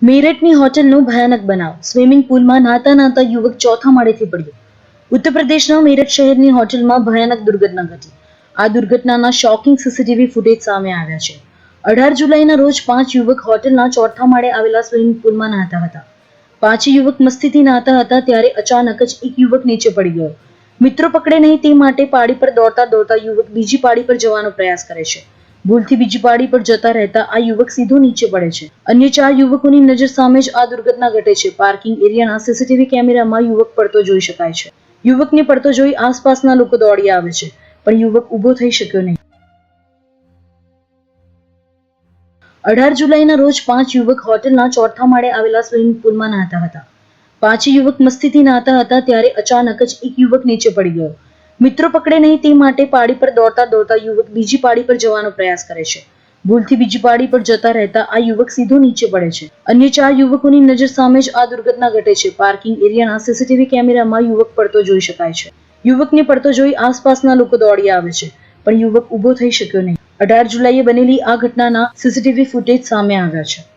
મેરઠની હોટલનો ભયાનક બનાવ. સ્વિમિંગ પુલમાં નહાતા નહાતા યુવક ચોથા માળેથી પડ્યો. ઉત્તર પ્રદેશના મેરઠ શહેરની હોટલમાં ભયાનક દુર્ઘટના ઘટી. આ દુર્ઘટનાના શોકિંગ સીસીટીવી ફૂટેજ સામે આવ્યા છે. 18 જુલાઈના રોજ 5 યુવક હોટલના ચોથા માળે આવેલા સ્વિમિંગ પુલમાં નહાતા હતા. 5 યુવક મસ્તીથી નહાતા હતા ત્યારે અચાનક જ એક યુવક નીચે પડી ગયો. મિત્રો પકડે નહીં તે માટે પાળી પર દોડતા દોડતા યુવક બીજી પાળી પર જવાનો પ્રયાસ કરે છે. ભૂલથી બીજી પાળી પર જતા રહેતા આ યુવક સીધો નીચે પડે છે. અન્ય 4 યુવકોની નજર સામે જ આ દુર્ઘટના ઘટે છે. પાર્કિંગ એરિયાના સીસીટીવી કેમેરામાં યુવક પડતો જોઈ શકાય છે. યુવકને પડતો જોઈ આસપાસના લોકો દોડી આવે છે, પણ યુવક ઊભો થઈ શક્યો નહીં. 18 જુલાઈના રોજ 5 યુવક હોટલના ચોથા માળે આવેલા સ્વિમિંગ પુલમાં નહાતા હતા. 5 યુવક મસ્તીથી નહાતા હતા ત્યારે અચાનક જ એક યુવક નીચે પડી ગયો. મિત્રો પકડે નહીં તે માટે પાળી પર દોડતા દોડતા યુવક બીજી પાળી પર જવાનો પ્રયાસ કરે છે. ભૂલથી બીજી પાળી પર જતા રહેતા આ યુવક સીધો નીચે પડે છે. અન્ય 4 યુવકોની નજર સામે જ આ દુર્ઘટના ઘટે છે. પાર્કિંગ એરિયાના સીસીટીવી કેમેરામાં યુવક પડતો જોઈ શકાય છે. યુવકને પડતો જોઈ આસપાસના લોકો દોડી આવે છે, પણ યુવક ઊભો થઈ શક્યો નહીં. 18 જુલાઈએ બનેલી આ ઘટનાના સીસીટીવી ફૂટેજ સામે આવ્યા છે.